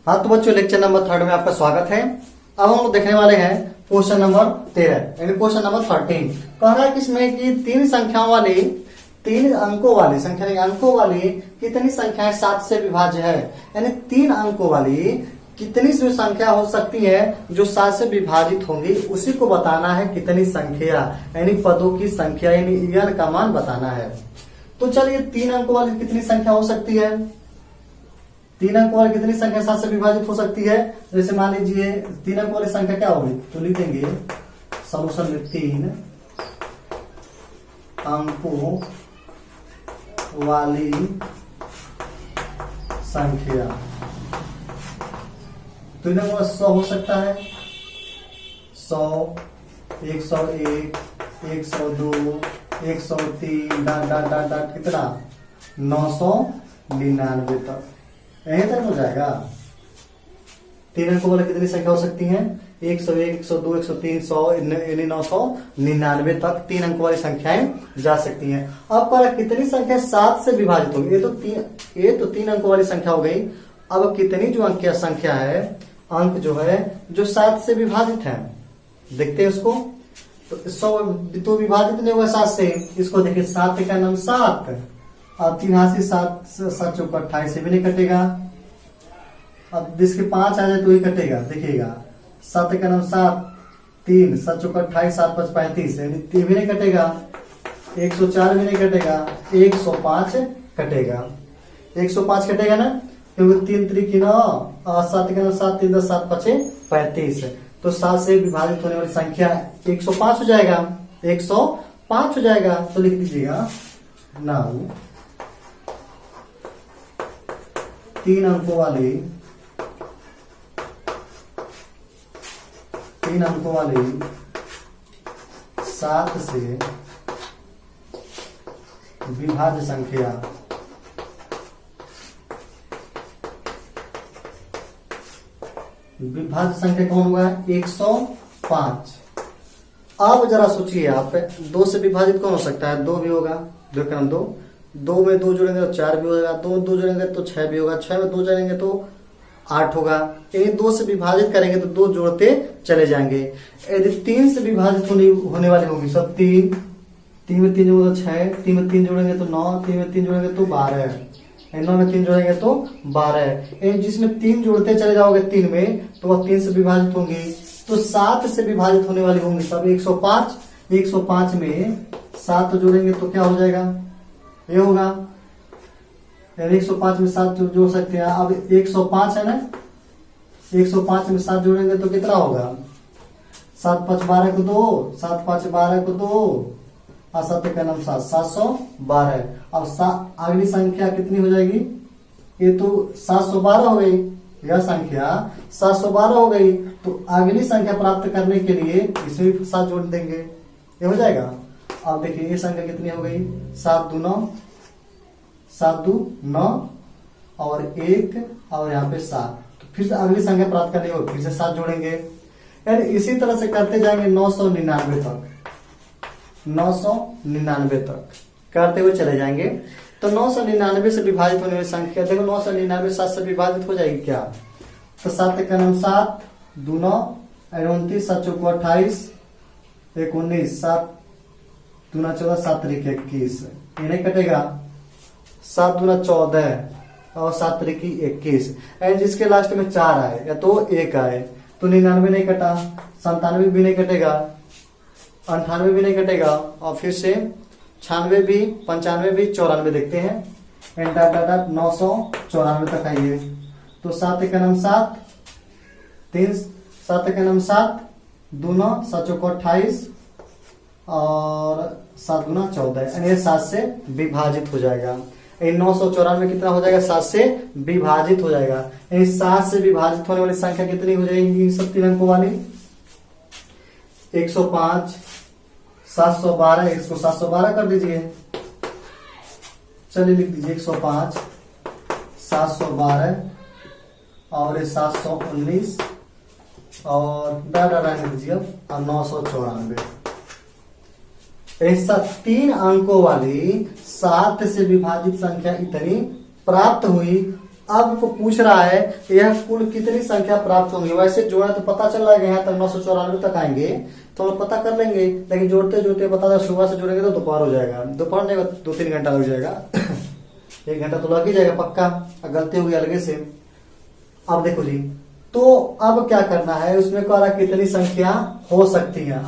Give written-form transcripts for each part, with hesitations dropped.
हाँ तो बच्चों, लेक्चर नंबर 3 में आपका स्वागत है। अब हम लोग देखने वाले हैं क्वेश्चन नंबर 13 यानी क्वेश्चन नंबर 13। कह रहा है किसमें कि तीन संख्याओं वाली, तीन अंकों वाली संख्या नहीं, अंकों वाली कितनी संख्याएं 7 से विभाज्य है। यानी तीन अंकों वाली कितनी सी संख्या हो सकती है जो 7 से विभाजित होंगी, उसी को बताना है। कितनी संख्या यानी पदों की संख्या यानी n का मान बताना है। तो चलिए, तीन अंकों वाली कितनी संख्या हो सकती है, तीन अंकों वाली कितनी संख्या 7 से विभाजित हो सकती है। जैसे मान लीजिए तीन अंकों वाली संख्या क्या होगी, तो लिखेंगे सॉल्यूशन में तीन अंकों वाली संख्या। तीन अंकों वाला 100 हो सकता है, 100, 101, 102, 103 डाट डाट डाट डाट कितना 999 तक, यहीं तक हो जाएगा। तीन अंकों वाले कितनी संख्या हो सकती है, 101, 102, 103, 100 यानी 999 तक तीन अंकों वाली संख्याएं जा सकती हैं। अब पर कितनी संख्या 7 से विभाजित होगी, ये तो तीन अंकों वाली संख्या हो गई। अब कितनी जो अंक संख्या है, अंक जो है जो 7 से विभाजित है, देखते हैं उसको। तो 100 तो विभाजित नहीं हुआ 7 से, इसको देखिए 7 का नाम 7, अब 3 हाथ से 7 चौक 28 से भी नहीं कटेगा। अब जिसके 5 आ जाए तो ही कटेगा, देखिएगा 7 का नाम 7, 3 7 चौक 28, 7 5 35 ये भी नहीं कटेगा। 104 भी नहीं कटेगा, 105 कटेगा। 105 कटेगा ना, क्योंकि 3 3 9 और 7 का नाम 7 3 10 7 5 35, तो 7 से विभाजित होने वाली संख्या 105 हो जाएगा, 105 हो जाएगा। तो लिख दीजिएगा नाउ तीन अंकों वाली 7 से विभाज्य संख्या कौन हुआ है, 105। अब जरा सोचिए आप, 2 से विभाजित कौन हो सकता है, 2 भी होगा, 2 का नाम 2 में 2 जोड़ेंगे तो 4 भी होगा, 2 जोड़ेंगे तो 6 भी होगा, 6 में 2 जोड़ेंगे तो 8 होगा। यानी 2 से विभाजित करेंगे तो 2 जोड़ते चले जाएंगे। यदि 3 से विभाजित होने वाली होगी सब 3 में 3 जोड़ेंगे तो 6, 3 में 3 जोड़ेंगे तो 9, 3 में 3 जोड़ेंगे तो 12, 9 में 3 जोड़ेंगे तो 12। जिसमें 3 जोड़ते चले जाओगे 3 में तो वह 3 से विभाजित होंगी। तो 7 से विभाजित होने वाली होंगी सब 105। 105 में 7 जोड़ेंगे तो क्या हो जाएगा, ये होगा। 105 में 7 जोड़ सकते हैं। अब 105 है ना, 105 में 7 जोड़ेंगे तो कितना होगा, 7 5 12 को 2, 7 5 12 को 2 और 7 का नाम 7, 712। अब अगली संख्या कितनी हो जाएगी, ये तो 712 हो गई, यह संख्या 712 हो गई। तो अगली संख्या प्राप्त करने के लिए इसमें भी 7 जोड़ देंगे, ये हो जाएगा। अब देखिए ये संख्या कितनी हो गई, 7 2 9, 7 2 9 और 1 और यहाँ पे 7। तो फिर से अगली संख्या प्राप्त करने को फिर से 7 जोड़ेंगे। यानी इसी तरह से करते जाएंगे 999 तक, 999 तक करते हुए चले जाएंगे। तो 999 से विभाजित होने वाली संख्या देखो, 999 7 से विभाजित हो जाएगी क्या, तो 7 का नाम 7, 2 9 29, 7 चौक 28, 1 19, 7 2 14, 7 3 21, ये नहीं कटेगा। 7 2 14 और 7 3 21, एंड जिसके लास्ट में 4 आए या तो 1 आए तो 99 नहीं कटा, 97 भी नहीं कटेगा, 98 भी नहीं कटेगा, और फिर से 96 भी, 95 भी, 94 देखते हैं। एंड डाट डाट डाट 994 तक आइए। तो 7 का नाम 7, 3 7 का नाम 7, 2 9 7 चौक 28 और 7 गुना 14, यानी ये 7 से विभाजित हो जाएगा। 994 कितना हो जाएगा, 7 से विभाजित हो जाएगा। यानी 7 से विभाजित होने वाली संख्या कितनी हो जाएगी, सब तीन अंकों वाली 105, 712, इसको 712 कर दीजिए। चलिए लिख दीजिए 105, 712 और 719 और डाटा लाइन दीजिए और 994। ऐसा तीन अंकों वाली 7 से विभाजित संख्या इतनी प्राप्त हुई। अब को पूछ रहा है यह कुल कितनी संख्या प्राप्त होंगी। वैसे जोड़ा तो पता चल रहा है यहाँ तक 994 तक आएंगे तो हम पता कर लेंगे, लेकिन जोड़ते जोड़ते पता चला सुबह से जोड़ेंगे तो दोपहर हो जाएगा, दोपहर नहीं 2-3 घंटा लग जाएगा 1 घंटा तो लग ही जाएगा पक्का, गलती होगी अलगे से। अब देखो जी, तो अब क्या करना है, उसमें कह रहा कितनी संख्या हो सकती है,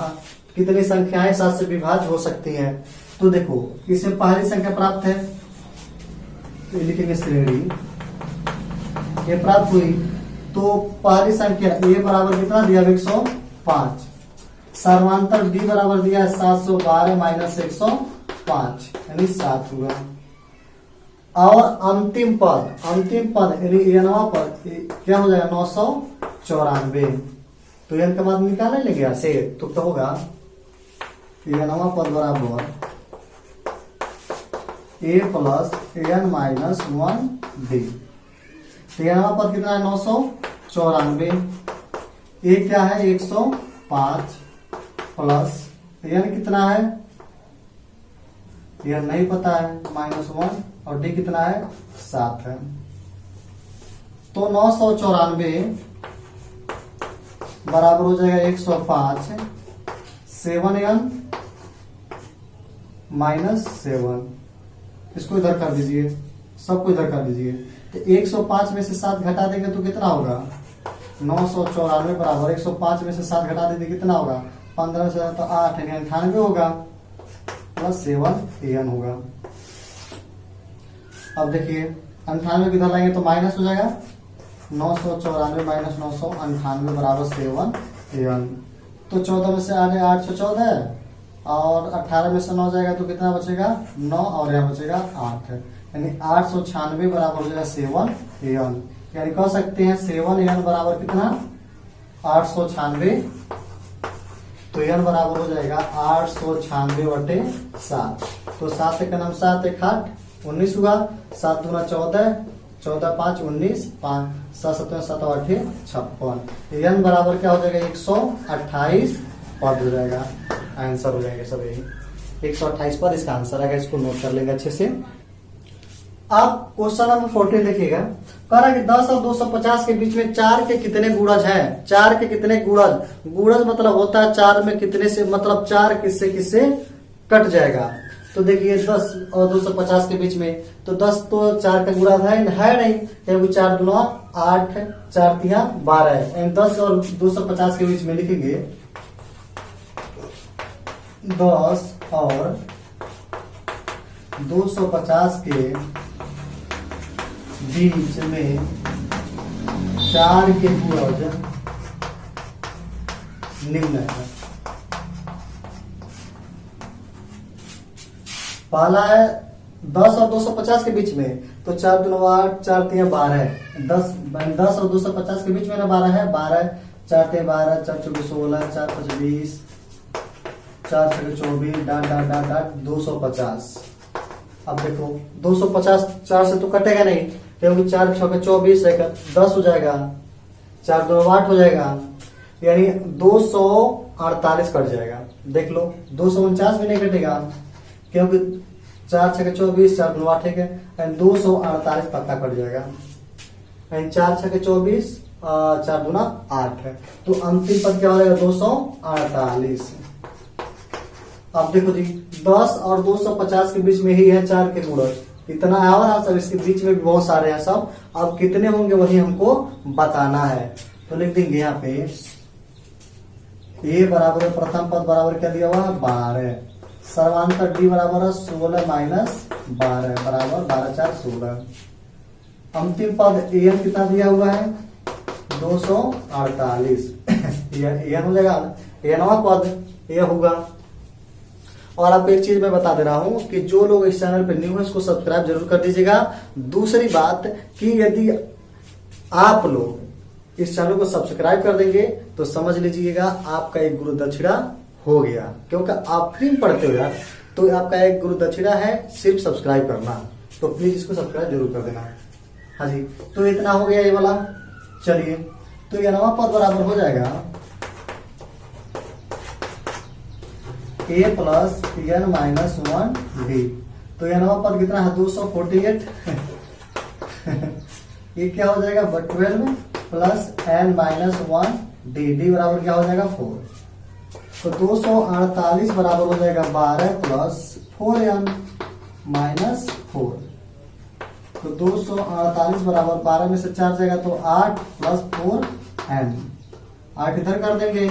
कितनी संख्याएं 7 से विभाज्य हो सकती हैं। तो देखो इसमें पहली संख्या प्राप्त है तो लिखेंगे श्रेणी ये प्राप्त हुई, तो पहली संख्या ए बराबर कितना दिया 105, सर्वांतर डी बराबर दिया 712 माइनस 105 यानी 7 हुआ। और अंतिम पद यानी एनवा पद क्या हो जाएगा 994, तो एन के बाद निकालने लगे यहाँ से तो होगा एनवा पद बराबर ए प्लस एन माइनस 1 डी। तो एनवा पद कितना है 994, ए क्या है 105 प्लस एन कितना है एन नहीं पता है -1 और डी कितना है 7 है। तो 994 बराबर हो जाएगा 105 7n -7, इसको इधर कर दीजिए, सबको इधर कर दीजिए। तो 105 में से 7 घटा देंगे तो कितना होगा 994 बराबर 105 में से 7 घटा देंगे कितना होगा 15 से तो 8 यानी 98 होगा प्लस 7 एन होगा। अब देखिए 98 किधर लाएंगे तो माइनस हो जाएगा 994 माइनस 998 बराबर 7 एन। तो 14 में से आ जाएगा 814 और 18 में से 9 जाएगा तो कितना बचेगा 9 और यहाँ बचेगा 8 यानी 896 बराबर हो जाएगा 7 एन। यानी कह सकते हैं 7 एन बराबर कितना 896, तो एन बराबर हो जाएगा 896/7। तो 7 का नाम 7 1 8 19 हुआ, 7 दूना 14 14 5 19 5 7 7 7 8 56। एन बराबर क्या हो जाएगा 128 पद हो जाएगा, आंसर हो जाएगा सब यही 128 पद इसका आंसर आएगा। इसको नोट कर लेंगे अच्छे से। आप क्वेश्चन नंबर 14 देखिएगा, कह रहा है कि 10 और 250 के बीच में 4 के कितने गुणज हैं। 4 के कितने गुणज, गुणज मतलब होता है 4 में कितने से मतलब 4 किससे किससे कट जाएगा। तो देखिए 10 और 250 के बीच में तो 10 तो 4 का गुणा है नहीं, क्योंकि 4 दूना 8 4 3 12 है। 10 और 250 के बीच में लिखेंगे 10 और 250 के बीच में 4 के गुणज निम्न है। पहला है 10 और 250 के बीच में तो 4 दूना 8 4 3 12 है। 10 और 250 के बीच में ना 12 है, 12 4 3 12 4 4 16 4 5 20 4 6 24 डाट डाट डाट डाट 250। अब देखो 250 4 से तो कटेगा नहीं, क्योंकि 4 6 24 है 10 हो जाएगा, 4 2 8 हो जाएगा, यानी 248 कट जाएगा। देख लो 249 भी नहीं कटेगा, क्योंकि 4 6 24 4 2 8 है, 248 पक्का कट जाएगा। 4 6 24 4 दूना 8 है, तो अंतिम पद क्या हो जाएगा 248। अब देखो जी 10 और 250 के बीच में ही है 4 के गुणज, इतना है और सब इसके बीच में भी बहुत सारे हैं सब। अब कितने होंगे वही हमको बताना है, तो लिख देंगे यहाँ पे ए बराबर प्रथम पद बराबर क्या दिया हुआ है 12, सर्वांतर डी बराबर 16 माइनस 12 बराबर 12 4 16। अंतिम पद एन कितना दिया हुआ है 248 एन हो जाएगा, एनवा पद ये होगा। और आपको एक चीज मैं बता दे रहा हूं कि जो लोग इस चैनल पे न्यू है उसको सब्सक्राइब जरूर कर दीजिएगा। दूसरी बात कि यदि आप लोग इस चैनल को सब्सक्राइब कर देंगे तो समझ लीजिएगा आपका एक गुरु दक्षिणा हो गया, क्योंकि आप फ्री में पढ़ते हो यार, तो आपका एक गुरु दक्षिणा है सिर्फ सब्सक्राइब करना, तो प्लीज इसको सब्सक्राइब जरूर कर देना। हाँ जी, तो इतना हो गया ये वाला। चलिए तो ये नवा पद बराबर हो जाएगा A plus N minus 1 D. तो यह नवा पद कितना है 248 ये क्या हो जाएगा 12 प्लस n माइनस 1 डी बराबर क्या हो जाएगा 4। तो 248 बराबर हो जाएगा 12 प्लस 4n माइनस 4। तो 248 बराबर 12 में से 4 जाएगा तो 8 प्लस 4n। 8 इधर कर देंगे,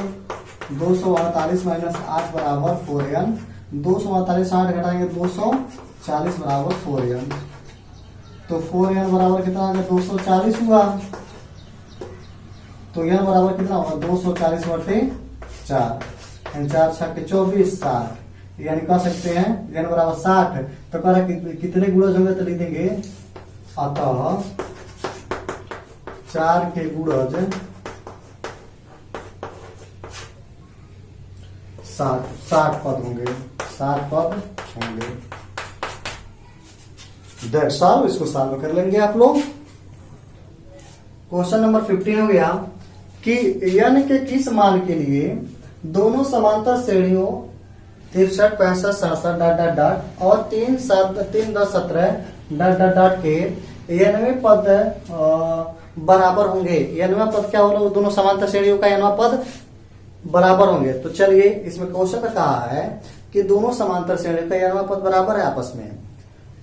248 माइनस 8 बराबर 4n। 248 8 घटाएंगे 240 बराबर 4n। तो 4n बराबर कितना आ गया 240 हुआ। तो n बराबर कितना होगा 240 बटे 4, 4 6 के 24 60, यानी कह सकते हैं n बराबर 60। तो कह रहा कितने गुणज होंगे तो लिख देंगे अतः 4 के गुणज 60 पद होंगे, 60 पद होंगे। That's all. इसको सॉल्व कर लेंगे आप लोग। क्वेश्चन नंबर 15 हो गया कि n के किस मान के लिए दोनों समांतर श्रेणियों 63 65 67 डॉट डॉट डॉट और 3 7 3 10 17 डॉट डॉट डॉट के 91 पद बराबर होंगे। 91 पद क्या होगा, दोनों समांतर श्रेणियों का 91 पद बराबर होंगे। तो चलिए इसमें क्वेश्चन में कहा है कि दोनों समांतर श्रेणियों का 91 पद बराबर है आपस में,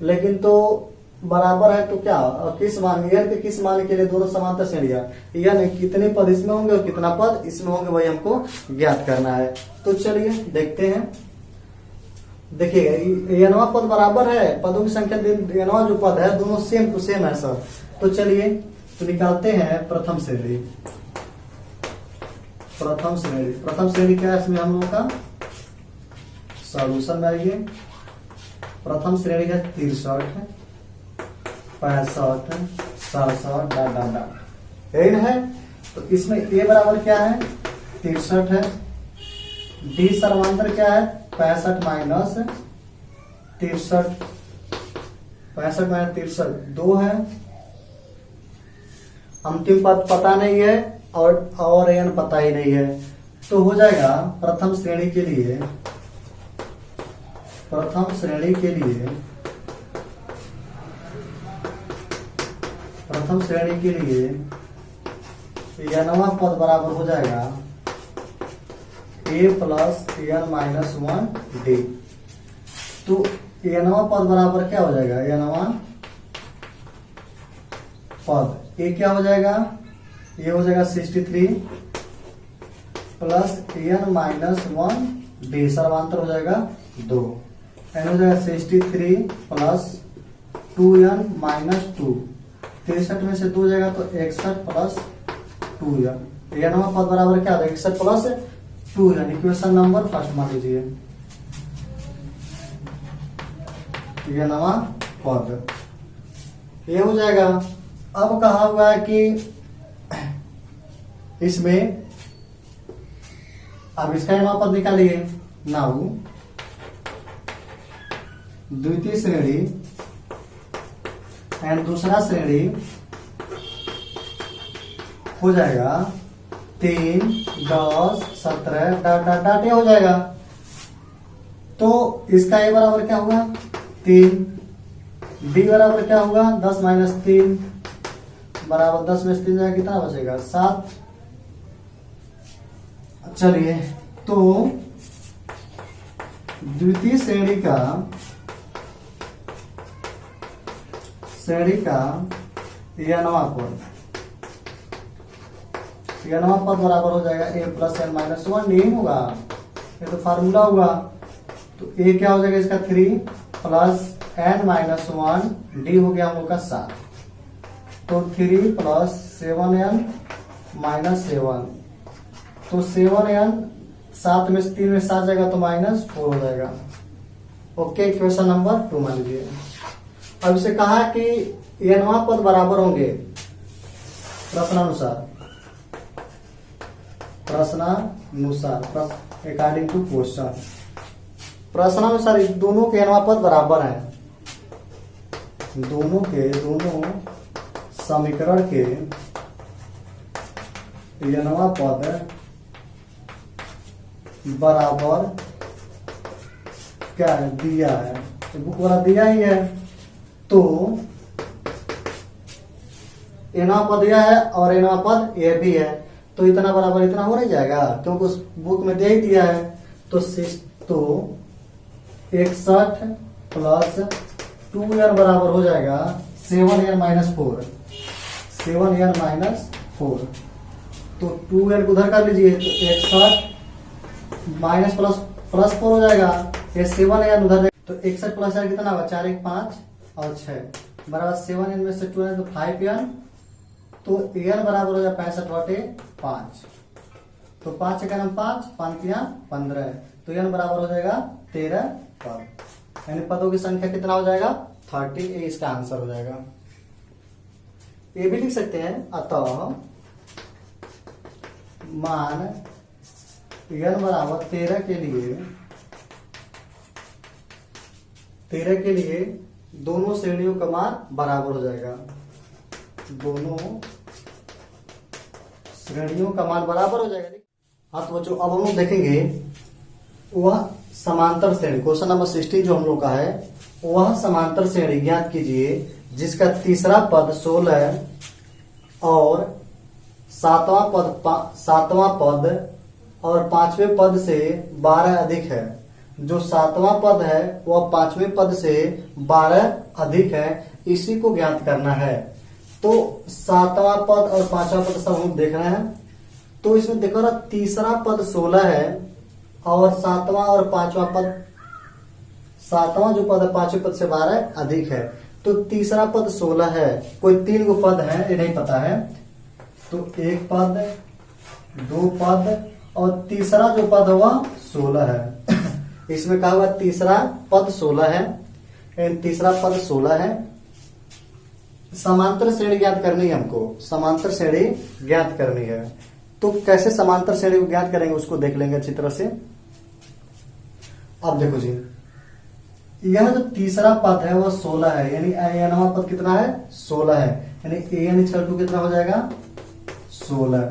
लेकिन तो बराबर है तो क्या किस मान n के किस मान के लिए दोनों समांतर श्रेणियां यानी कितने पद इसमें होंगे और कितना पद इसमें होंगे वही हमको ज्ञात करना है। तो चलिए देखते हैं। देखिए nवां पद बराबर है, पदों की संख्या nवां जो पद है दोनों सेम टू सेम है सर। तो चलिए तो निकालते हैं प्रथम श्रेणी। प्रथम श्रेणी क्या है इसमें हम लोगों का सॉल्यूशन में आइए। प्रथम श्रेणी है 63 65 67 डॉट डॉट डॉट यही है। तो इसमें a बराबर क्या है 63 है, d समांतर क्या है 65 माइनस 63, 65 माइनस 63 2 है। अंतिम पद पता नहीं है और n पता ही नहीं है। तो हो जाएगा प्रथम श्रेणी के लिए nवां पद बराबर हो जाएगा a plus n minus 1 d। तो nवां पद बराबर क्या हो जाएगा, nवां पद a क्या हो जाएगा, ये हो जाएगा 63 प्लस n माइनस 1 d समांतर हो जाएगा 2। n हो जाएगा 63 प्लस 2n माइनस 2। 63 में से 2 जाएगा तो 61 प्लस 2n। nवां पद बराबर क्या होगा 61 plus 2n। Equation number first मान लीजिए nवां पद ये हो जाएगा। अब कहा हुआ है कि इसमें अब इसका nवां पद निकालिए। नाउ द्वितीय श्रेणी एंड दूसरा श्रेणी हो जाएगा 3 10 17 डॉट डॉट डॉट ये हो जाएगा। तो इसका a बराबर क्या होगा 3, d बराबर क्या होगा 10 माइनस 3 बराबर 10 में से 3 जाएगा कितना बचेगा 7। चलिए तो द्वितीय श्रेणी का nवां पद बराबर हो जाएगा a प्लस n माइनस 1 नहीं होगा, ये तो फार्मूला हुआ। तो a क्या हो जाएगा इसका 3 प्लस n माइनस 1 d हो गया हम लोग का 7। तो 3 प्लस 7n माइनस 7, तो 7n 7 में से 3 में 7 जाएगा तो माइनस 4 हो जाएगा। ओके इक्वेशन नंबर 2 मान लीजिए। अब इसे कहा कि nवां पद बराबर होंगे प्रश्नानुसार अकॉर्डिंग टू क्वेश्चन। प्रश्नानुसार दोनों के nवां पद बराबर हैं। दोनों समीकरण के nवां पद बराबर क्या है दिया है, बुक वाला दिया ही है। तो एनवा पद यह है और एनवा पद यह भी है, तो इतना बराबर इतना हो नहीं जाएगा, क्योंकि उस बुक में दे ही दिया है। तो 61 प्लस 2n बराबर हो जाएगा 7n माइनस 4, 7n माइनस 4। तो 2n को उधर कर लीजिए, तो 61 माइनस प्लस प्लस 4 हो जाएगा, ये 7n उधर, तो 61 प्लस कितना होगा, 4 1 5 और 6 बराबर 7n में से 2n तो 5n, तो n बराबर हो जाएगा 65/5। तो 5 का नाम 5 5 15, तो n बराबर हो जाएगा 13 पद, यानी पदों की संख्या कितना हो जाएगा 30, ये इसका आंसर हो जाएगा। ये भी लिख सकते हैं, अतः मान n बराबर 13 के लिए दोनों श्रेणियों का मान बराबर हो जाएगा, दोनों श्रेणियों का मान बराबर हो जाएगा। हाँ तो बच्चों अब हम लोग देखेंगे वह समांतर श्रेणी, क्वेश्चन नंबर 16 जो हम लोग का है, वह समांतर श्रेणी ज्ञात कीजिए जिसका तीसरा पद 16 और सातवां पद और पांचवें पद से 12 अधिक है। जो सातवां पद है वह पांचवें पद से 12 अधिक है, इसी को ज्ञात करना है। तो सातवां पद और पांचवा पद सब हम देख रहे हैं। तो इसमें देखो ना, तीसरा पद 16 है और सातवां और पांचवा पद, सातवां जो पद है पांचवें पद से 12 अधिक है। तो तीसरा पद 16 है, कोई 3 गो पद है ये नहीं पता है, तो 1 पद 2 पद और तीसरा जो पद है वह 16 है। इसमें कहा हुआ तीसरा पद 16 है, तीसरा पद 16 है। समांतर श्रेणी ज्ञात करनी है हमको, समांतर श्रेणी ज्ञात करनी है। तो कैसे समांतर श्रेणी को ज्ञात करेंगे उसको देख लेंगे अच्छी तरह से। अब देखो जी, यह जो तीसरा पद है वह 16 है, यानी एनवा पद कितना है 16 है, यानी एन इक्वल टू कितना हो जाएगा 16,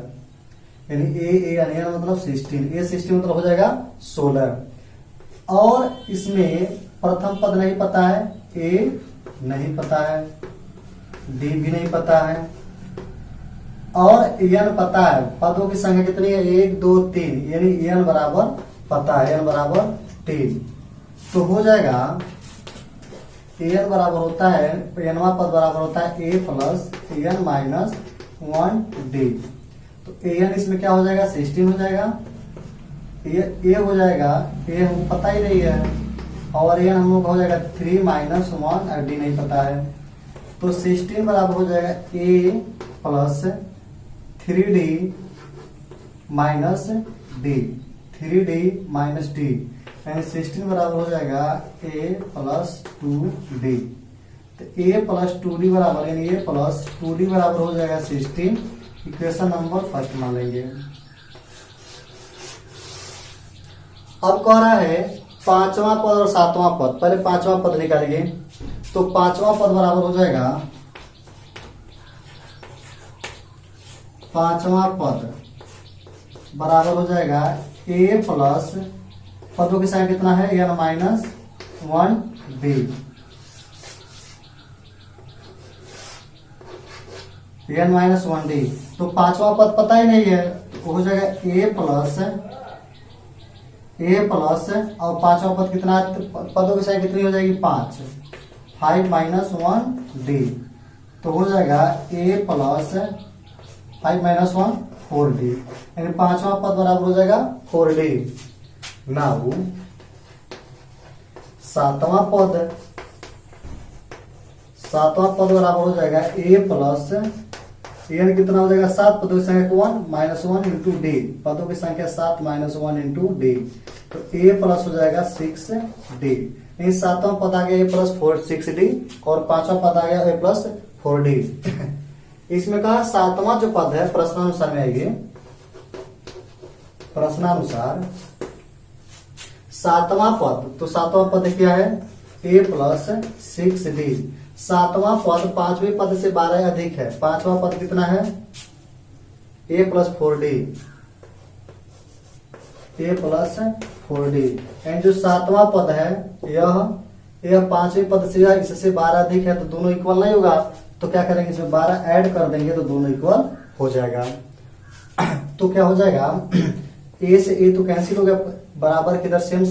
यानी ए मतलब 16, ए 16 मतलब हो जाएगा 16। और इसमें प्रथम पद नहीं पता है, ए नहीं पता है, डी भी नहीं पता है और एन पता है। पदों की संख्या कितनी है 1 2 3, यानी एन बराबर पता है, एन बराबर 3। तो हो जाएगा एन बराबर होता है, एनवा पद बराबर होता है ए प्लस एन माइनस 1 डी। तो एन इसमें क्या हो जाएगा 16 हो जाएगा, ए हो जाएगा, ए हमको पता ही नहीं है, और एन हम लोग हो जाएगा 3 माइनस 1 और डी नहीं पता है। तो 16 बराबर हो जाएगा A plus 3d minus D, 3d minus D, यानी 16 बराबर हो जाएगा a प्लस 2d। तो a प्लस 2d बराबर, यानी a प्लस 2d बराबर हो जाएगा 16। इक्वेशन नंबर फर्स्ट मान लेंगे। अब कह रहा है पांचवा पद और सातवां पद, पहले पांचवा पद निकालेंगे। तो पांचवा पद बराबर हो जाएगा, पांचवा पद बराबर हो जाएगा a प्लस, पदों की संख्या कितना है n minus 1d, n minus 1d। तो पांचवा पद पता ही नहीं है, तो हो जाएगा a प्लस और पांचवा पद कितना है, पदों की संख्या कितनी हो जाएगी 5 माइनस 1d। तो हो जाएगा a प्लस 5 माइनस 1 4d, यानी पांचवा पद बराबर हो जाएगा 4d। नाउ सातवां पद बराबर हो जाएगा a प्लस एन कितना हो जाएगा 7, पदों की संख्या 1 माइनस 1 इंटू डी, पदों की संख्या 7 माइनस 1 इंटू डी। तो a प्लस हो जाएगा 6d, यानी सातवां पद आ गया a प्लस 6d और पांचवा पद आ गया a प्लस 4d। इसमें कहा सातवां जो पद है प्रश्नानुसार में आएगी, प्रश्नानुसार सातवां पद, तो सातवां पद क्या है a प्लस 6d। सातवां पद पांचवें पद से 12 अधिक है, पांचवा पद कितना है a plus 4d, a plus 4d। And जो सातवां पद है यह पांचवें पद से इससे 12 अधिक है, तो दोनों इक्वल नहीं होगा, तो क्या करेंगे, इसमें 12 ऐड कर देंगे तो दोनों इक्वल हो जाएगा। तो क्या हो जाएगा, ए से ए तो कैंसिल हो गया, बराबर किधर सेम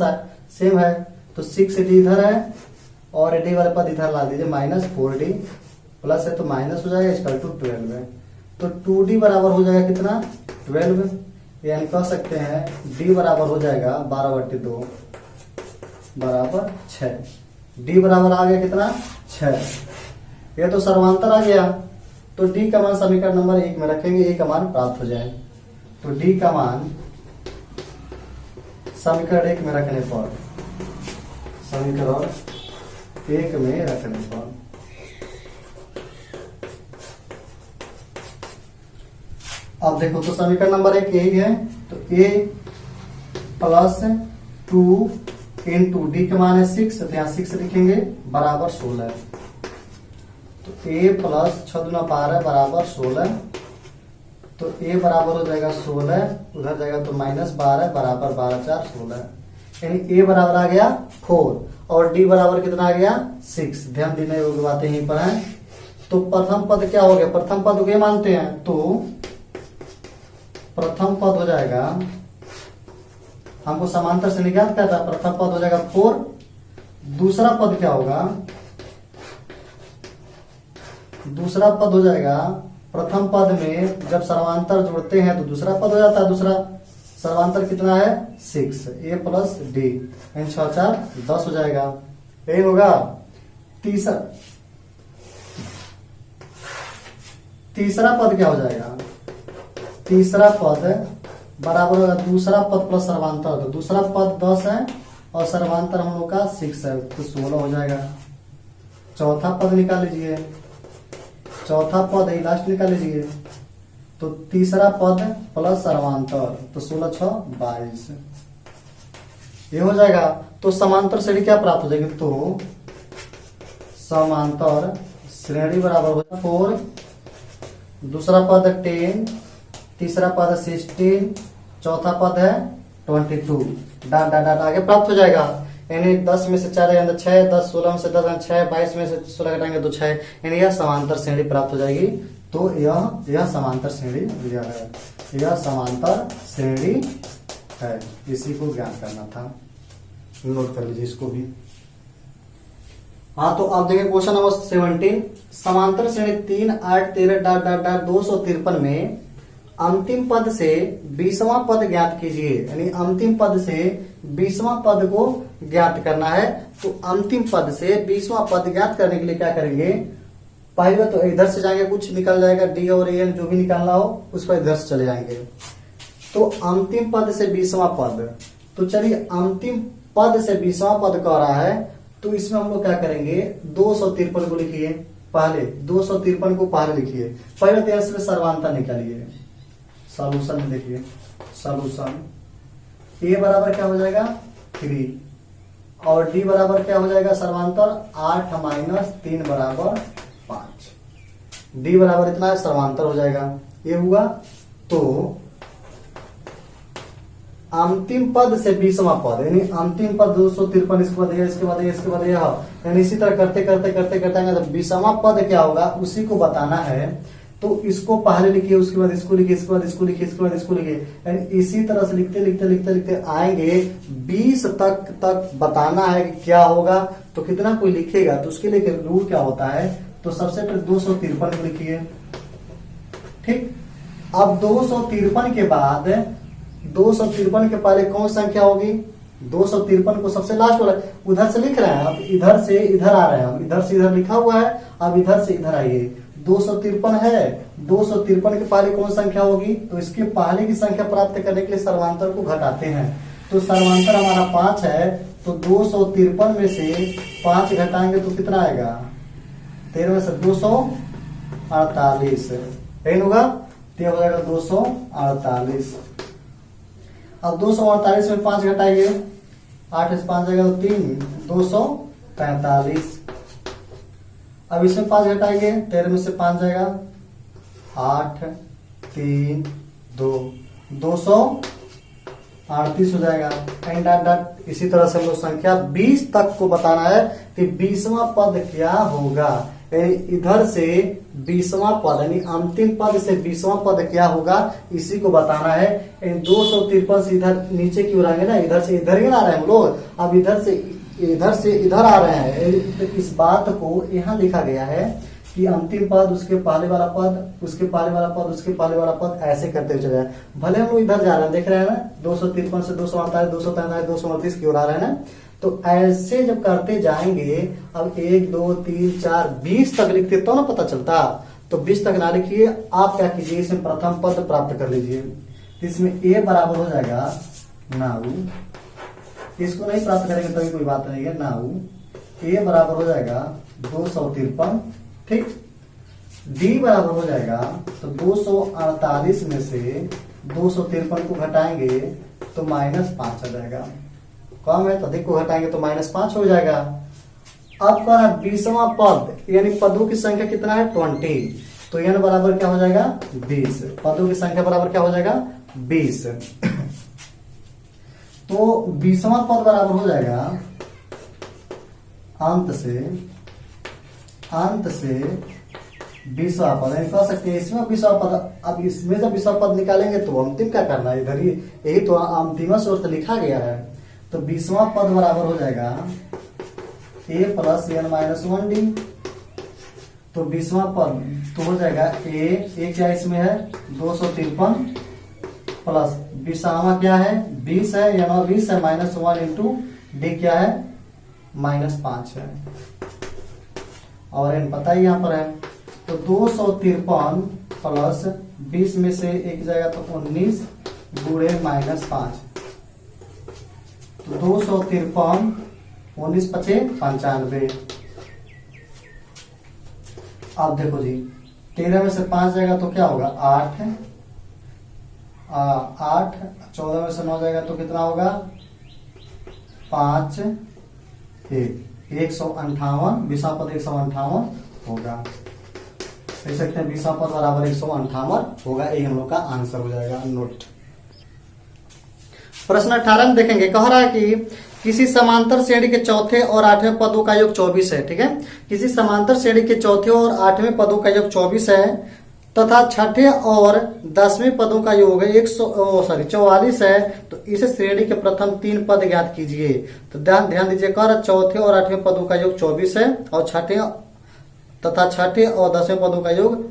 है, तो 6d इधर है और डी वाले पद इधर ला दीजिए, -4d प्लस है तो माइनस हो जाएगा, इक्वल टू 12 है। तो 2d बराबर हो जाएगा कितना, 12, यानी कह सकते हैं d बराबर हो जाएगा 12/2 बराबर 6। d बराबर आ गया कितना, 6। ये तो सर्वांतर आ गया, तो d का मान समीकरण नंबर 1 में रखेंगे, a का मान प्राप्त हो जाए। तो d का मान समीकरण 1 में रखने पर, समीकरण 1 में रखने पर अब देखो, तो समीकरण नंबर 1 यही है, तो a प्लस 2 इंटू डी का मान है 6, तो यहाँ 6 लिखेंगे बराबर 16। तो a प्लस 6 दूना 12 बराबर 16, तो a बराबर हो जाएगा 16, उधर जाएगा तो -12 बराबर 12 4 16, यानी a बराबर आ गया 4 और d बराबर कितना आ गया 6। ध्यान देने योग्य बातें यहीं पर हैं। तो प्रथम पद क्या हो गया, प्रथम पद को ये मानते हैं, तो प्रथम पद हो जाएगा, हमको समांतर से निकाल क्या था, प्रथम पद हो जाएगा 4, दूसरा पद क्या होगा, दूसरा पद हो जाएगा, प्रथम पद में जब सर्वांतर जोड़ते हैं तो दूसरा पद हो जाता है, दूसरा सर्वांतर कितना है 6, a प्लस डी, यानी 6 4 10 हो जाएगा, यही होगा। तीसरा पद क्या हो जाएगा, तीसरा पद बराबर होगा दूसरा पद प्लस सर्वांतर, तो दूसरा पद 10 है और सर्वांतर हम लोग का 6 है, तो 16 हो जाएगा। चौथा पद निकाल लीजिए, चौथा पद है लास्ट निकाल लीजिए, तो तीसरा पद प्लस सर्वांतर, तो 16 6 22 ये हो जाएगा। तो समांतर श्रेणी क्या प्राप्त हो जाएगी, तो समांतर श्रेणी बराबर हो जाएगा 4, दूसरा पद 10, तीसरा पद 16, चौथा पद है 22, डाट डाट डाट आगे प्राप्त हो जाएगा, यानी 10 में से 4 जाएगा 6, 10 16 में से 10 6, 22 में से 16 घटाएंगे तो 6, यानी यह समांतर श्रेणी प्राप्त हो जाएगी। तो यह समांतर श्रेणी है, यह समांतर श्रेणी है, इसी को ज्ञान करना था, नोट कर लीजिए इसको भी। हाँ, तो आप देखें क्वेश्चन नंबर 17, समांतर श्रेणी 3 8 13 डाट डाट डाट 253 में अंतिम पद से 20वां पद ज्ञात कीजिए, यानी अंतिम पद से 20वां पद को ज्ञात करना है। तो अंतिम पद से 20वां पद ज्ञात करने के लिए क्या करेंगे, पहले तो इधर से जाएंगे, कुछ निकल जाएगा डी और एन जो भी निकालना हो उसको इधर से चले जाएंगे। तो अंतिम पद से 20वां पद, तो चलिए अंतिम पद से 20वां पद कह रहा है, तो इसमें हम लोग क्या करेंगे, 253 को लिखिए, पहले 253 को पहले लिखिए, पहले तो इसमें सर्वांतर निकालिए। सॉल्यूशन में देखिए, सॉल्यूशन ए बराबर क्या हो जाएगा 3 और डी बराबर क्या हो जाएगा सर्वांतर 8 - 3 बराबर 5, डी बराबर इतना है, सर्वांतर हो जाएगा, ये हुआ। तो अंतिम पद से 20वां पद, यानी अंतिम पद 253, इसके बाद इसके बाद इसके बाद यह, यानी इसी तरह करते करते करते करते आएंगे, तो 20वां पद क्या होगा उसी को बताना है। तो इसको पहले लिखिए, उसके बाद इसको लिखिए, इसके बाद इसको लिखिए, इसके बाद इसको लिखिए, यानी इसी तरह से लिखते लिखते लिखते लिखते आएंगे 20 तक बताना है कि क्या होगा। तो कितना कोई लिखेगा तो उसके लिए रूल क्या होता है, तो सबसे पहले 253 को लिखिए, ठीक। अब 253 के बाद 253 के पहले कौन संख्या होगी, 253 को सबसे लास्ट वाला उधर से लिख रहे हैं, अब इधर से इधर आ रहे हैं, अब इधर से इधर लिखा हुआ है, अब इधर से इधर आइए, 253 है, 253 के पहले कौन संख्या होगी, तो इसके पहले की संख्या प्राप्त करने के लिए सर्वांतर को घटाते हैं। तो सर्वांतर हमारा 5 है, तो 253 में से 5 घटाएंगे तो कितना आएगा, 13 में से 248, यही होगा, तो हो जाएगा 248। अब 248 में 5 घटाइए, 8 से 5 जाएगा तो 3, 243। अब इसमें 5 घटाएंगे, 13 में से 5 जाएगा 8 3 2, 238 हो जाएगा। एंड डॉट डॉट इसी तरह से हम लोग संख्या 20 तक को बताना है कि 20वां पद क्या होगा, यानी इधर से 20वां पद यानी अंतिम पद से 20वां पद क्या होगा इसी को बताना है। 253 से इधर नीचे की ओर आएंगे ना, इधर से इधर ही ना आ रहे हैं हम लोग, अब इधर से इधर आ रहे हैं। तो इस बात को यहाँ लिखा गया है कि अंतिम पद, उसके पहले वाला पद, उसके पहले वाला पद, उसके पहले वाला पद, ऐसे करते हुए चले जाए। भले हम लोग इधर जा रहे हैं, देख रहे हैं ना, 253 से 248, 243, 238 की ओर आ रहे हैं ना, तो ऐसे जब करते जाएंगे, अब 1 2 3 4 20 तक लिखते तो ना पता चलता। तो 20 तक ना लिखिए, आप क्या कीजिए, इसमें प्रथम पद प्राप्त कर लीजिए। इसमें a बराबर हो जाएगा नाउ, इसको नहीं प्राप्त करेंगे तो कोई बात नहीं है, नाउ a बराबर हो जाएगा 253, ठीक। d बराबर हो जाएगा, तो 248 में से 253 को घटाएंगे तो -5 आ जाएगा। कम है तो अधिक को घटाएंगे तो -5 हो जाएगा। अब का 20वां पद यानी पदों की संख्या कितना है 20, तो n बराबर क्या हो जाएगा 20, पदों की संख्या बराबर क्या हो जाएगा 20। तो 20वां पद बराबर हो जाएगा अंत से 20वां पद, कह सकते हैं इसमें 20वां पद। अब इसमें जब 20वां पद निकालेंगे तो अंतिम क्या करना है, इधर ही यही तो अंतिम स्वर तो लिखा गया है। तो 20वां पद बराबर हो जाएगा a plus n minus 1d। तो 20वां पद तो हो जाएगा a क्या इसमें है 253 प्लस 20वां क्या है 20 है, n 20 है, -1 इंटू d क्या है -5 है, और n पता ही यहाँ पर है। तो 253 प्लस 20 में से एक जाएगा तो 19 गुणे -5, तो 253 19 पचे 95। अब देखो जी 13 में से 5 जाएगा तो क्या होगा 8, 14 में से 9 जाएगा तो कितना होगा 5, 158, 20वां पद 158 होगा। कह सकते हैं 20वां पद बराबर 158 होगा, यही हम लोग का आंसर हो जाएगा। नोट प्रश्न 18 में देखेंगे, कह रहा है कि किसी समांतर श्रेणी के चौथे और 8वें पदों का योग 24 है, ठीक है। किसी समांतर श्रेणी के चौथे और 8वें पदों का योग 24 है तथा छठे और 10वें पदों का योग 44 है, तो इस श्रेणी के प्रथम 3 पद ज्ञात कीजिए। तो ध्यान दीजिए, कर चौथे और 8वें पदों का योग 24 है और छठे और 10वें पदों का योग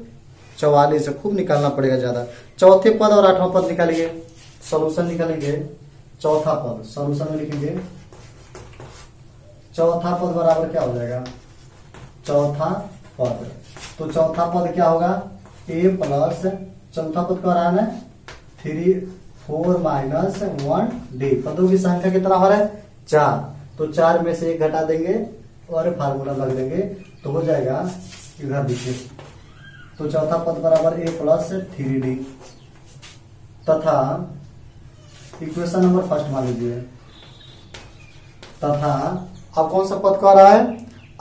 44 है। खूब निकालना पड़ेगा ज्यादा। चौथे पद और 8वां पद निकालिए, सोल्यूशन निकालेंगे। चौथा पद सोल्यूशन में लिखेंगे, चौथा पद बराबर क्या हो जाएगा चौथा पद, तो चौथा पद क्या होगा a प्लस चौथा पद का रहा है 3 4 माइनस 1 d। पदों की संख्या कितना हो रहा है 4, तो 4 में से 1 घटा देंगे और फार्मूला लग देंगे तो हो जाएगा, इधर देखिए, तो चौथा पद बराबर a प्लस 3d तथा इक्वेशन नंबर फर्स्ट मान लीजिए, तथा अब कौन सा पद कह रहा है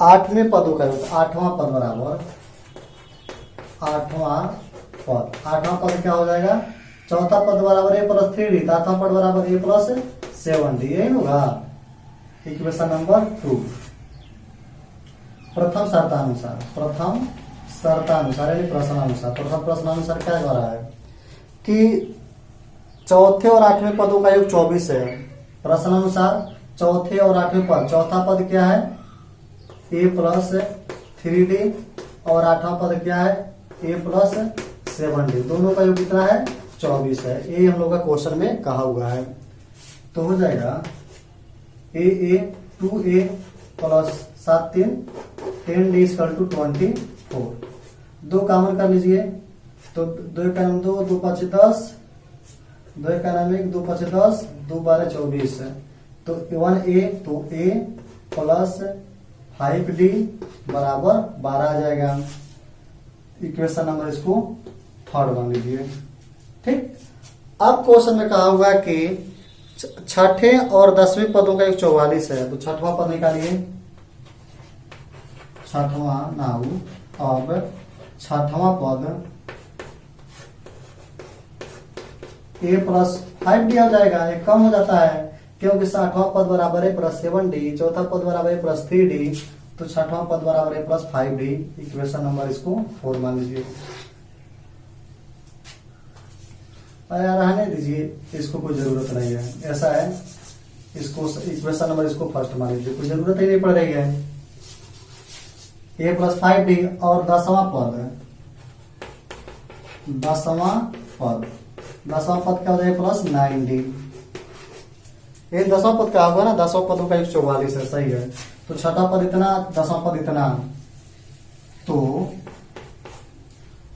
8वें पदों का, 8वां पद बराबर 8वां पद क्या हो जाएगा, चौथा पद बराबर a प्लस 3d, 8वां पद बराबर a प्लस 7d, यही होगा इक्वेशन नंबर 2। प्रथम शर्तानुसार यानी प्रश्नानुसार, प्रथम प्रश्नानुसार क्या कह रहा है कि चौथे और 8वें पदों का योग 24 है। प्रश्नानुसार चौथे और 8वें पद, चौथा पद क्या है a प्लस 3d और 8वां पद क्या है a प्लस 7d, दोनों का योग कितना है 24 है। ये हम लोग का क्वेश्चन में कहा हुआ है, तो हो जाएगा a 2a plus 7 3 10d equal to 24। 2 common कर लीजिए, तो 2 का नाम 2, 2 5 10, 2 का नाम 1, 2 5 10, 2 12 24, तो 1a, तो a प्लस 5d बराबर 12 आ जाएगा। इक्वेशन नंबर इसको थर्ड मान लीजिए, ठीक। अब क्वेश्चन में कहा हुआ है कि छठे और 10वें पदों का योग 44 है, तो छठवां पद निकालिए, छठवां नाउ। अब छठवां पद a प्लस 5d हो जाएगा, ये कम हो जाता है क्योंकि 60वां पद बराबर है प्लस 7d, चौथा पद बराबर है प्लस 3d तो छठवां पद बराबर है प्लस 5d। इक्वेशन नंबर इसको 4 मान लीजिए। रहने दीजिए, इसको कोई जरूरत नहीं है। ऐसा है, इसको इक्वेशन नंबर इसको फर्स्ट मान लीजिए, कोई जरूरत ही नहीं पड़ रही है। a प्लस 5d और 10वां पद क्या हो जाएगा प्लस 9d। ये 10वां पद क्या होगा ना, 10वां पद का 44 है, सही है। तो छठा पद इतना, 10वां पद इतना, तो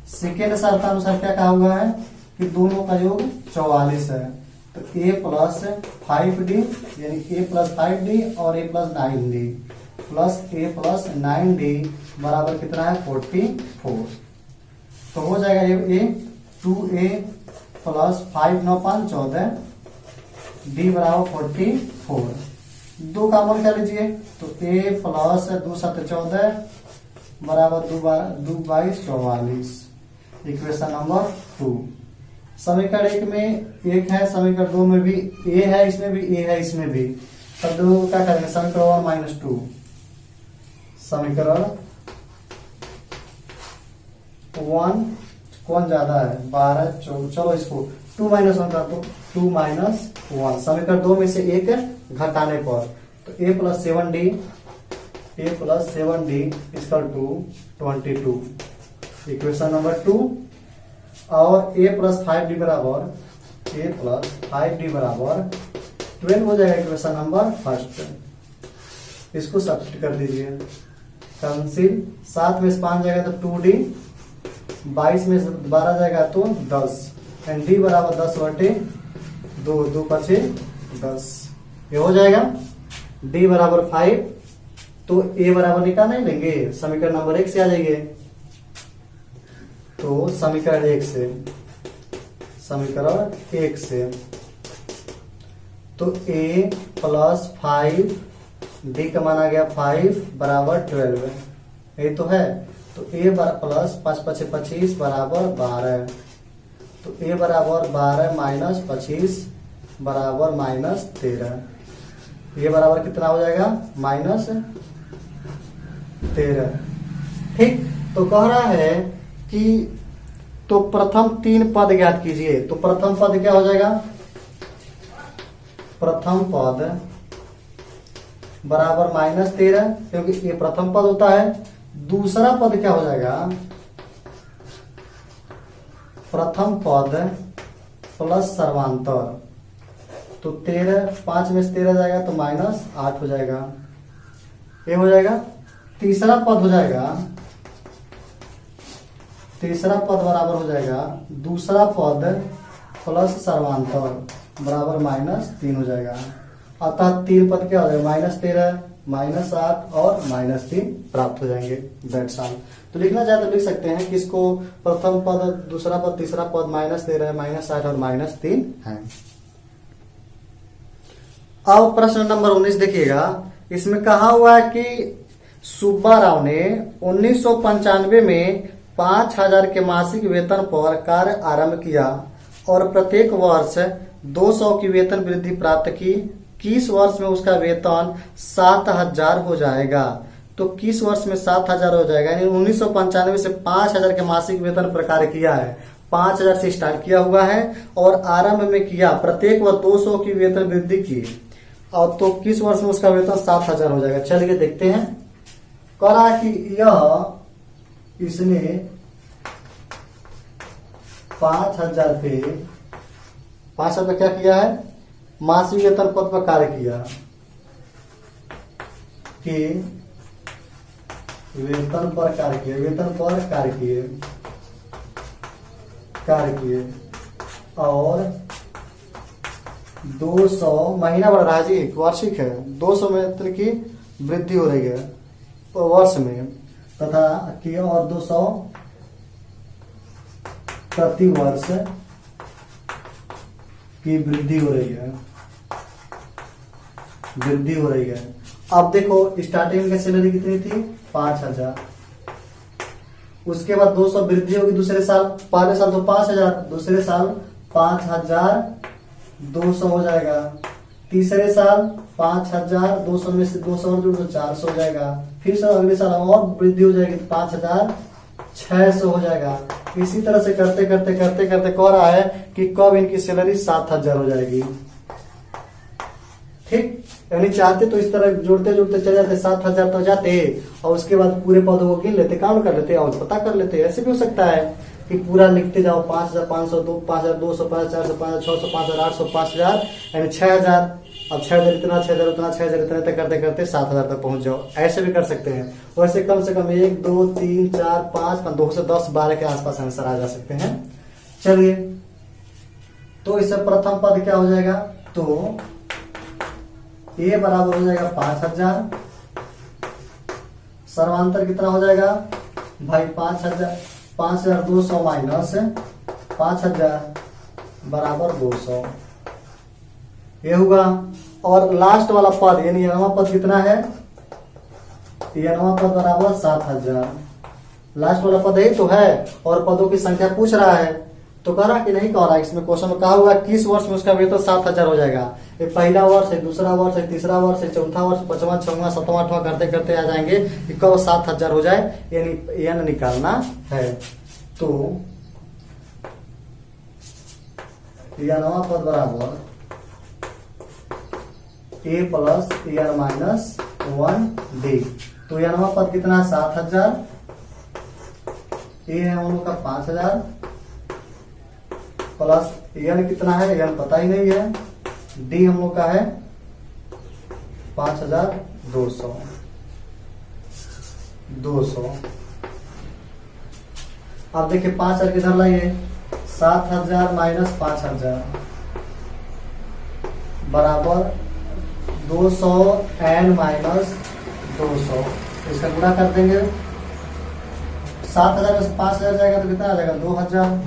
सेकेंड शर्तानुसार क्या कहा हुआ है कि दोनों का योग 44 है। तो a प्लस 5d यानी a प्लस 5d और a plus 9d plus a plus 9d बराबर कितना है 44। तो हो जाएगा ये 2a प्लस 5 9 5 14 d बराबर 44। दो का मान कर लीजिए, तो a प्लस 2 7 14 बराबर 2 22 44। Equation number 2। समीकरण 1 में 1 है, समीकरण 2 में भी a है, इसमें भी a है, इसमें भी। तब दो क्या करेंगे, समीकरण 1 माइनस 2, समीकरण 1 कौन ज्यादा है 12 चलो इसको 2 माइनस 1 कर दो, 2 माइनस 1। समीकरण 2 में से 1 घटाने पर तो a plus 7d equal to 22। Equation number 2। और a प्लस 5d बराबर 12 हो जाएगा। इक्वेशन नंबर फर्स्ट, इसको सब्स्टिट्यूट कर दीजिए। कैंसिल, 7 में से 5 जाएगा तो 2d, 22 में से 12 जाएगा तो 10 एंड d बराबर 10/2, 2 5 10। ये हो जाएगा d बराबर 5। तो a बराबर निकाल नहीं लेंगे, समीकरण नंबर 1 से आ जाएंगे। तो समीकरण 1 से तो a प्लस 5d का मान आ गया 5 बराबर 12, यही तो है। तो a प्लस 5 5 25 बराबर 12। तो a बराबर 12 माइनस 25 बराबर माइनस 13। ये बराबर कितना हो जाएगा माइनस 13। ठीक, तो कह रहा है कि तो प्रथम 3 पद ज्ञात कीजिए। तो प्रथम पद क्या हो जाएगा, प्रथम पद बराबर माइनस 13, क्योंकि ये प्रथम पद होता है। दूसरा पद क्या हो जाएगा, प्रथम पद प्लस सर्वांतर। तो 13, 5 में से 13 जाएगा तो माइनस 8 हो जाएगा, ये हो जाएगा। तीसरा पद हो जाएगा, तीसरा पद बराबर हो जाएगा दूसरा पद प्लस सर्वांतर बराबर माइनस 3 हो जाएगा। अतः 3 पद क्या हो जाएगा, माइनस 13 माइनस 8 और माइनस 3 प्राप्त हो जाएंगे। That's all. तो लिखना चाहे तो लिख सकते हैं कि इसको प्रथम पद, दूसरा पद, तीसरा पद माइनस 13, माइनस 8 और माइनस 3 है। अब प्रश्न नंबर 19 देखिएगा। इसमें कहा हुआ है कि सुब्बा राव ने 1995 में 5000 के मासिक वेतन पर कार्य आरंभ किया और प्रत्येक वर्ष 200 की वेतन वृद्धि प्राप्त की। किस वर्ष में उसका वेतन 7000 हो जाएगा। तो किस वर्ष में 7000 हो जाएगा, यानी 1995 से 5000 के मासिक वेतन पर कार्य किया है। 5000 से स्टार्ट किया हुआ है और आरंभ में किया, प्रत्येक वर्ष 200 की वेतन वृद्धि की, और तो किस वर्ष में उसका वेतन 7000 हो जाएगा। चलिए देखते हैं। कह रहा है कि यह इसने 5000 पे क्या किया है, मासिक वेतन पद पर कार्य किया कि वेतन पर कार्य किए, वेतन पर कार्य किए और 200 महीना बढ़ रहा है जी, वार्षिक है। 200 वेतन की वृद्धि हो रही है वर्ष में, तथा कि और 200 प्रति वर्ष की वृद्धि हो रही है। अब देखो स्टार्टिंग में सैलरी कितनी थी 5000, उसके बाद 200 वृद्धि होगी दूसरे साल, पहले साल तो 5000, दूसरे साल 5200 हो जाएगा। तीसरे साल 5,200 में से 200 और जोड़ दो 400 हो जाएगा। फिर से अगले साल और वृद्धि हो जाएगी, 5,600 हो जाएगा। इसी तरह से करते करते करते करते कह रहा है कि कब इनकी सैलरी 7,000 हो जाएगी। ठीक, यानी चाहते तो इस तरह जोड़ते जोड़ते चले जाते, 7,000 तो जाते और उसके बाद पूरे पदों को गिन लेते, काउंट कर लेते और पता कर लेते। ऐसे भी हो सकता है कि पूरा लिखते जाओ 5,500, 5,200, 5,400, 5,600, 5,800, 5,000 यानी 6,000। अब 6,000 इतना, 6,000 उतना, 6,000 इतना तक करते करते 7,000 तक पहुंच जाओ। ऐसे भी कर सकते हैं। वैसे कम से कम 1, 2, 3, 4, 5, 2 से 10, 12 के आसपास आंसर आ जा सकते हैं। चलिए, तो इससे प्रथम पद क्या हो जाएगा, तो ए बराबर हो जाएगा 5,000। सर्वांतर कितना हो जाएगा भाई, 5,200 माइनस 5,000 बराबर 200, ये होगा। और लास्ट वाला पद यानी नवा पद कितना है, नवा पद बराबर 7,000। लास्ट वाला पद यही तो है और पदों की संख्या पूछ रहा है, तो कह रहा कि नहीं कह रहा। इसमें क्वेश्चन में कहा हुआ किस वर्ष में उसका वेतन 7,000 हो जाएगा। ये पहला वर्ष है, दूसरा वर्ष है, तीसरा वर्ष है, चौथा वर्ष, 5वां, 6वां, 7वां, 8वां करते करते आ जाएंगे कि कब 7,000 हो जाए, यानी एन निकालना है। तो नवा पद बराबर ए प्लस एन माइनस 1 डी। तो नवा पद कितना, 7,000, ए है हम लोग का 5,000 प्लस एन कितना है, एन पता ही नहीं है, डी हम लोग का है 5,200। अब देखिए 5,000 किधर लाइए, 7,000 माइनस 5,000 बराबर 200 एन माइनस 200। इसका गुणा कर देंगे, 7,000 में से 5,000 जाएगा तो कितना आ जाएगा, 2,000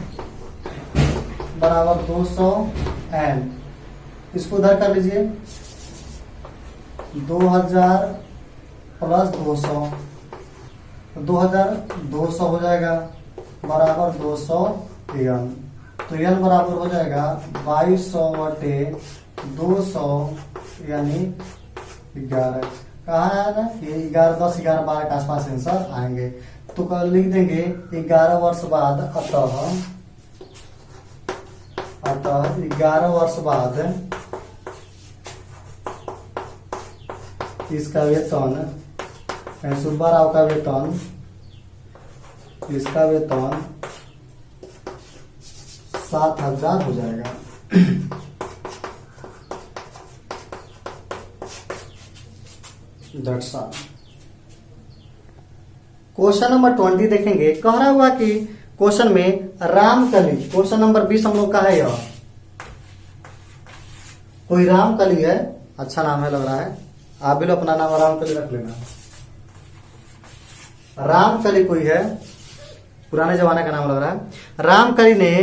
बराबर 200 एन। इसको उधर कर लीजिए, 2,000 प्लस 200, 2,200 हो जाएगा बराबर 200 एन। तो एन बराबर हो जाएगा 2200 बटे 200 यानी 11। कहा है ना कि 11, 10, 11, 12 के आसपास आंसर आएंगे। तो कल लिख देंगे 11 वर्ष बाद, अतः 11 वर्ष बाद इसका वेतन, सुब्बा राव का वेतन, इसका वेतन 7,000 हो जाएगा। क्वेश्चन नंबर 20 देखेंगे। कह रहा हुआ कि क्वेश्चन में रामकली, क्वेश्चन नंबर 20 हम लोग का है। यह कोई रामकली है, अच्छा नाम है लग रहा है, आप भी लोग अपना नाम रामकली रख लेना। रामकली कोई है, पुराने जमाने का नाम लग रहा है। रामकली ने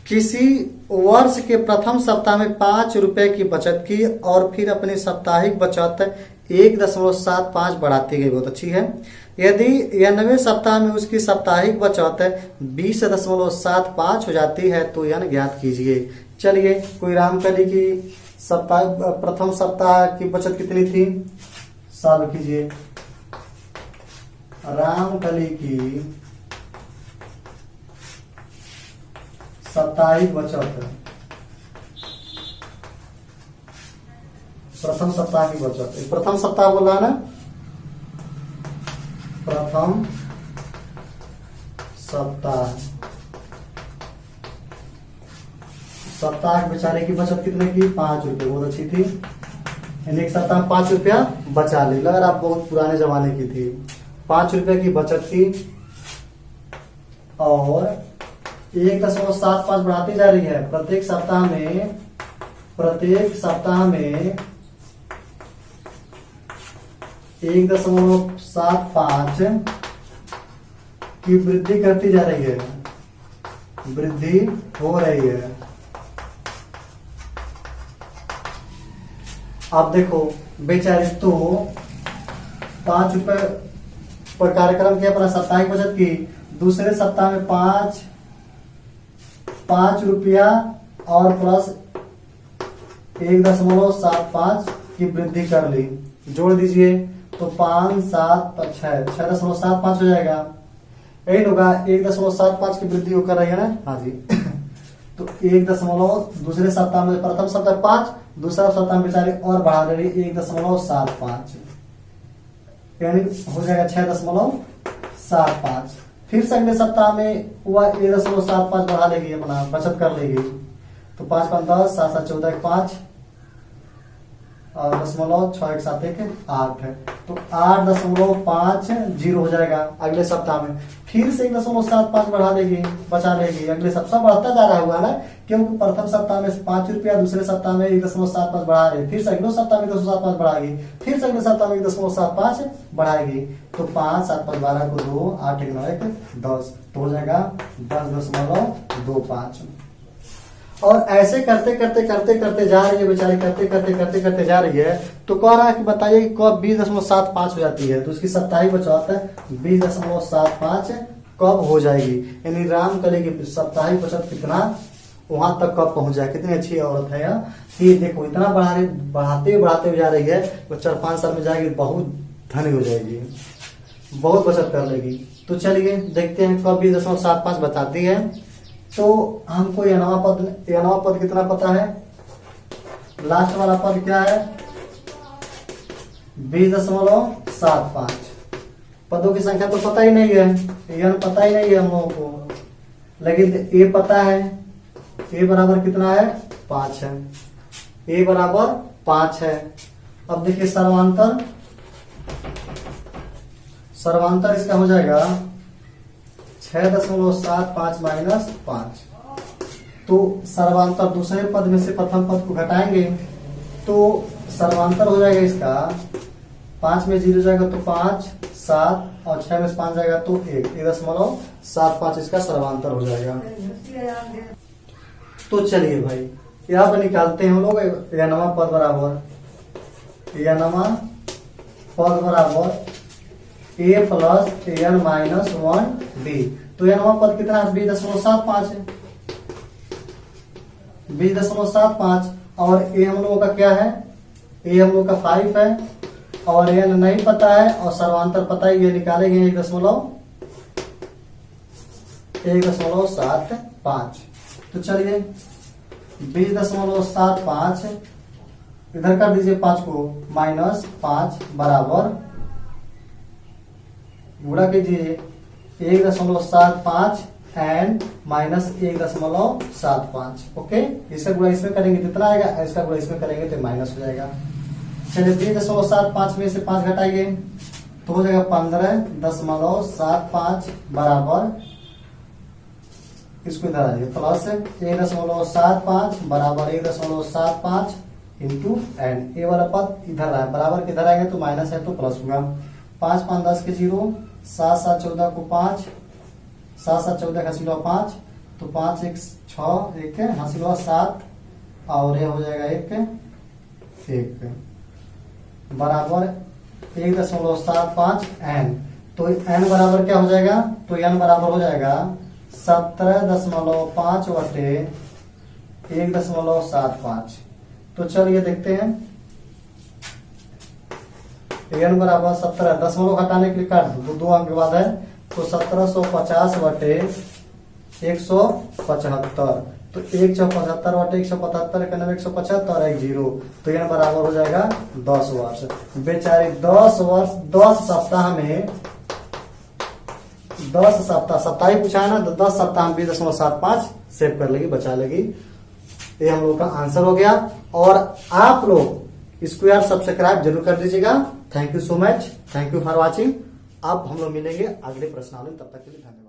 किसी वर्ष के प्रथम सप्ताह में 5 रुपए की बचत की और फिर अपनी साप्ताहिक बचत 1.75 बढ़ाती गई, बहुत अच्छी है। यदि 90वें सप्ताह में उसकी साप्ताहिक बचत 20.75 हो जाती है तो यह ज्ञात कीजिए। चलिए, कोई रामकली की प्रथम सप्ताह की बचत कितनी थी, सॉल्व कीजिए। रामकली की साप्ताहिक बचत, प्रथम सप्ताह की बचत, प्रथम सप्ताह बोल रहा है ना, प्रथम सप्ताह बेचारे की बचत कितने की, 5 रुपए, बहुत अच्छी थी। एक सप्ताह में 5 रुपया बचा ली, लग रहा बहुत पुराने जमाने की थी। 5 रुपए की बचत थी और 1.75 बढ़ाती जा रही है। प्रत्येक सप्ताह में 1.75 की वृद्धि करती जा रही है, वृद्धि हो रही है। आप देखो बेचारे तो 5 रुपए पर कार्यक्रम के अपना साप्ताहिक बचत की, दूसरे सप्ताह में 5 रुपया और प्लस 1.75 की वृद्धि कर ली, जोड़ दीजिए तो 5 7 6 6.75 हो जाएगा। यही होगा 1.75 की वृद्धि कर रही है ना, हाँ जी। तो 1 दूसरे सप्ताह में प्रथम सप्ताह 5, दूसरा सप्ताह में बेचारी और बढ़ा दे रही 1.75, यानी हो जाएगा 6.75। फिर से अगले सप्ताह में हुआ 1.75 बढ़ा लेगी, अपना बचत कर लेगी। तो 5 5 10 7 7 14 5 और 0.6 है, तो 8.50 हो जाएगा अगले सप्ताह में। फिर से 1.75 बढ़ा लेगी, बचा लेगी। अगले सप्ताह बढ़ता जा रहा होगा ना, क्योंकि प्रथम सप्ताह में 5 रुपया, दूसरे सप्ताह में 1.75 बढ़ा रहे, फिर से अगले सप्ताह में 1.75 बढ़ाएगी, फिर से अगले सप्ताह में 1.75 बढ़ाएगी। तो 5 7 5 12 को 2 8 1 9 1 10, तो हो जाएगा 10.25। और ऐसे करते करते जा रही है बेचारी, करते जा रही है। तो कह रहा है कि बताइए कि कब 20.75 हो जाती है, तो उसकी साप्ताहिक बचत 20.75 कब हो जाएगी, यानी राम कली की साप्ताहिक बचत कितना वहां तक कब पहुंच जाए। कितनी अच्छी औरत है यार, कि देखो इतना बढ़ाते जा रही है, वो 4-5 साल में जाएगी, बहुत धनी हो जाएगी, बहुत बचत कर लेगी। तो चलिए देखते हैं कब 20.75 बताती है। तो हमको यह नवा पद कितना पता है, लास्ट वाला पद क्या है 20.75। पदों की संख्या तो पता ही नहीं है, यह पता ही नहीं है हम लोगों को, लेकिन ए पता है। ए बराबर कितना है 5 है, ए बराबर 5 है। अब देखिए सर्वांतर इसका हो जाएगा 6.75 माइनस 5। तो सर्वांतर दूसरे पद में से प्रथम पद को घटाएंगे तो सर्वांतर हो जाएगा इसका 5 में 0 जाएगा तो 5 7 और 6 में 5 जाएगा तो 1.75 इसका सर्वांतर हो जाएगा। तो चलिए भाई यहाँ पर निकालते हैं हम लोग नवा पद बराबर a plus n minus 1b। तो यह नवा पद कितना है 20.75 है, 20.75। और a हम लोगों का क्या है, a हम लोग का 5 है और n नहीं पता है और सर्वांतर पता ही, ये निकालेंगे 1.75। तो चलिए 20.75 इधर कर दीजिए 5 को माइनस 5 बराबर गुणा कीजिए 1.75 एंड माइनस 1.75। ओके, इसका गुणा इसमें करेंगे कितना आएगा, इसका गुणा इसमें करेंगे तो माइनस हो जाएगा। चलिए 20.75 में से 5 घटाएंगे तो हो जाएगा 15.75 बराबर, इसको इधर आइए प्लस 1.75 बराबर 1.75 इंटू एन। ए वाला पद इधर आए, बराबर के इधर आएंगे तो माइनस है तो प्लस होगा। 5 5 10 के 0, 7 7 14 को 5, 7 7 14 का सिलवा 5, तो 5 1 6 1 हासिलवा 7 और ये हो जाएगा 1 बराबर 1.75 एन। तो एन बराबर क्या हो जाएगा, तो एन बराबर हो जाएगा 17.5 बटे 1.75। तो चलिए देखते हैं एन बराबर 17, दशमलव हटाने के लिए काट दो अंक के बाद है, तो 1750 बटे 175। तो 175 बटे 175 का 175 और 1 0, तो एन बराबर हो जाएगा 10 वर्ष। बेचारे 10 वर्ष 10 सप्ताह में 10 सप्ताह सप्ताह पूछा है ना, तो 10 सप्ताह में 20.75 सेव कर लेगी, बचा लेगी। ये हम लोग का आंसर हो गया। और आप लोग इसको यार सब्सक्राइब जरूर कर दीजिएगा। Thank you so much, thank you for watching. अब हम लोग मिलेंगे अगले प्रश्नावली, तब तक के लिए धन्यवाद।